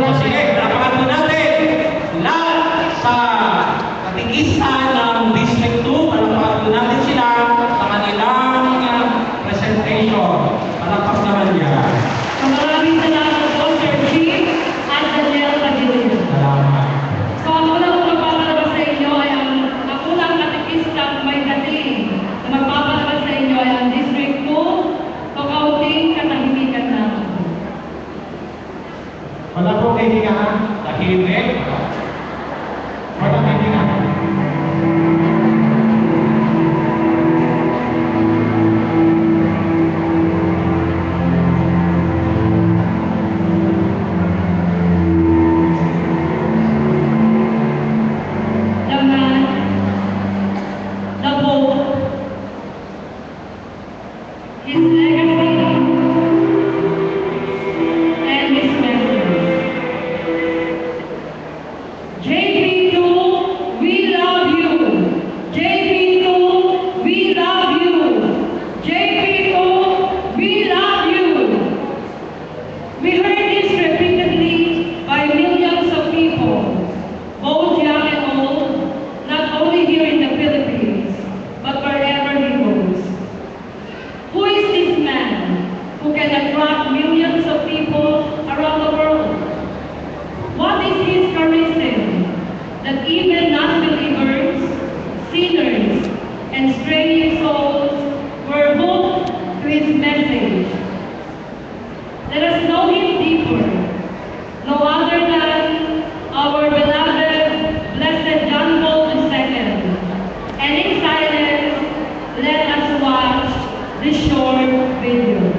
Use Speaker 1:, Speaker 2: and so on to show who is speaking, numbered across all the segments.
Speaker 1: O sige, palakpakan po natin lahat sa katikisan ng District 2. Palakpakan po natin sila sa kanilang presentation. Palakpak naman yan.
Speaker 2: Maraming salamat po, Sir Chief at Daniel Padilla.
Speaker 1: Salamat.
Speaker 2: So ang unang magpapalabas sa inyo ay ang unang katikistang may dating na magpapalabas sa inyo ay ang District 2 o kaunting katahimikan namin.
Speaker 1: Wala po kahihingaan. Tahimik. Wala kahihingaan.
Speaker 2: His legacy and his memories. JP2, we love you. JP2, we love you. JP2, we love you. We heard this repeatedly by millions of people, both young and old, not only here in the Philippines, but wherever he goes. Who is this man who can attract millions of people around the world? What is his charisma that even non-believers, sinners, and straying souls were hooked to his message? Let us know him deeper. No other than our beloved, blessed John Paul II. And in silence, let us watch this short video.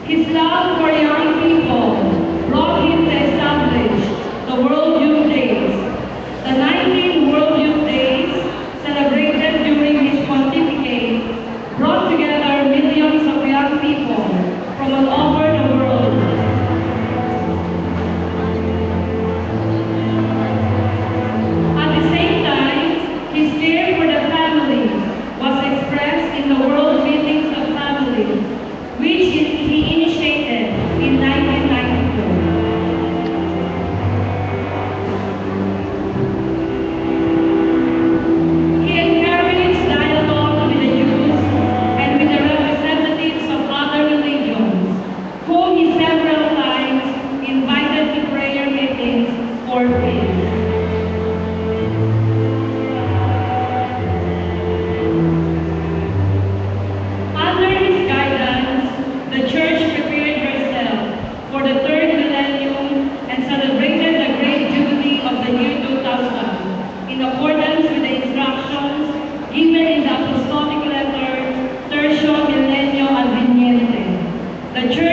Speaker 2: His love for young people brought him to establish the World Youth Days. The 19 World Youth Days, celebrated during his pontificate, brought together millions of young people from all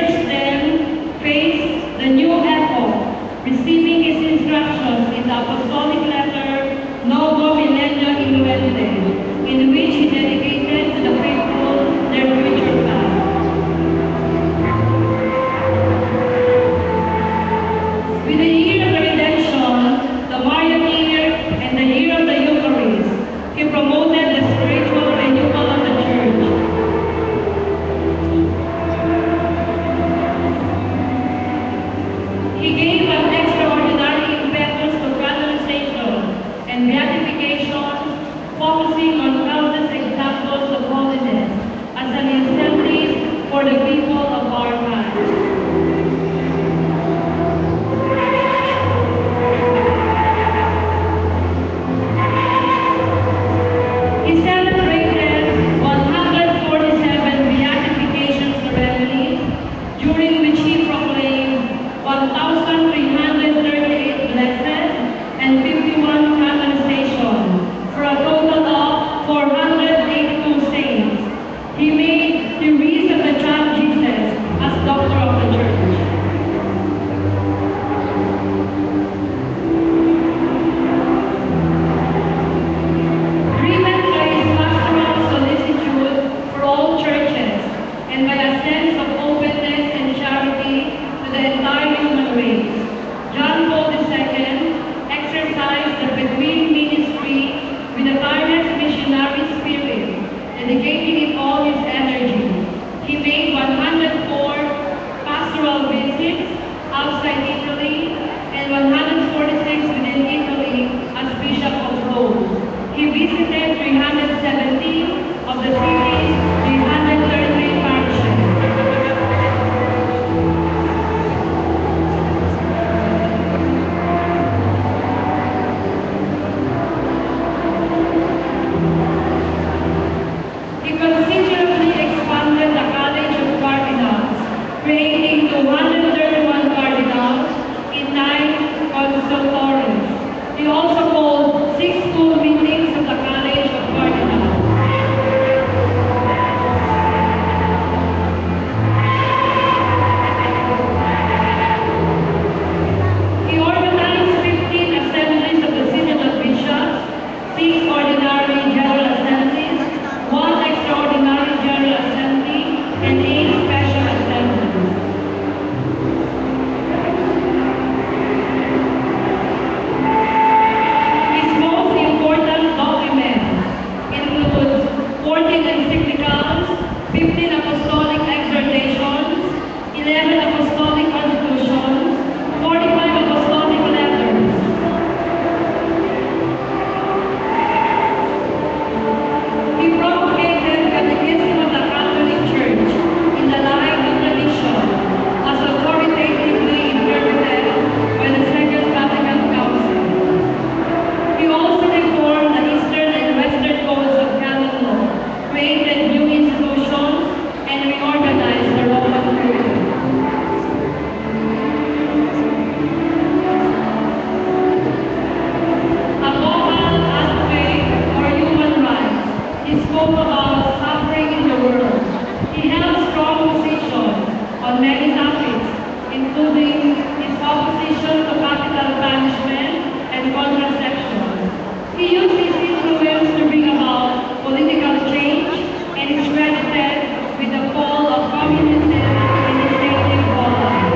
Speaker 2: church then faced the new epoch, receiving his instructions in the apostolic letter Novo Millennio Inuende, in which he dedicated to the faithful their future path. With the year of the redemption, the Marian year, and the year of the Eucharist, he promoted the spiritual renewal of the church. He gave an extraordinary impetus to canonization and beatification, focusing on countless examples of holiness as an incentive for the people of our time. He celebrated 147 beatification ceremonies, during which he proclaimed 1,338 blessed and 51 canonizations, for a total of 482 saints. He made Therese of the Child Jesus as Doctor of the Church. Driven by his pastoral solicitude for all churches and by a sense of openness and charity to the entire human race, John Paul II exercised the bequeathed ministry with a tireless missionary spirit, dedicating it all his energy. He made 104 pastoral visits outside Italy and 146 within Italy as Bishop of Rome. He visited 317 of the city's 333 parishes. He considerably expanded the College of Cardinals, creating 231 cardinals in 9 consultores. He also called 6 school meetings of the College of Cardinals. He organized 15 assemblies of the Synod of Bishops, 6 ordinary general assemblies, 1 extraordinary general assembly, and 8 special assemblies. His most important documents include 14 encyclicals, 15 apostolic exhortations, 11 apostolic constitutions, 45 apostolic letters. He propagated catechism of the Catholic Church in the light of tradition, as authoritatively interpreted by the Second Vatican Council. He also reformed the Eastern and Western codes of canon law, created new institutions, and reorganized the Roman period. Above all advocate for human rights, he spoke about suffering in the world. He held strong positions on many topics, including his opposition to capital punishment and contraception. He used his influence to bring about political change and is credited with the fall of communism in his native Poland.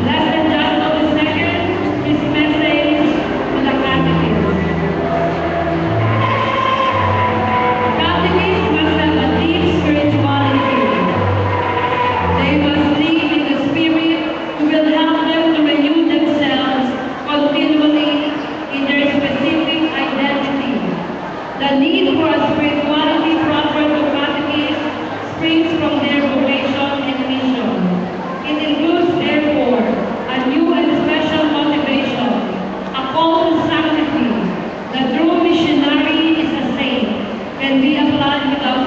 Speaker 2: Blessed John Paul II, his message to the Catholics. Catholics must have a deep spirituality. They must live in the Spirit, who will help them to renew themselves continually in their specific identity. The need for a spirituality proper to Catholics springs from their vocation and mission. It includes, therefore, a new and special motivation, a call to sanctity. The true missionary is a saint, can be applied without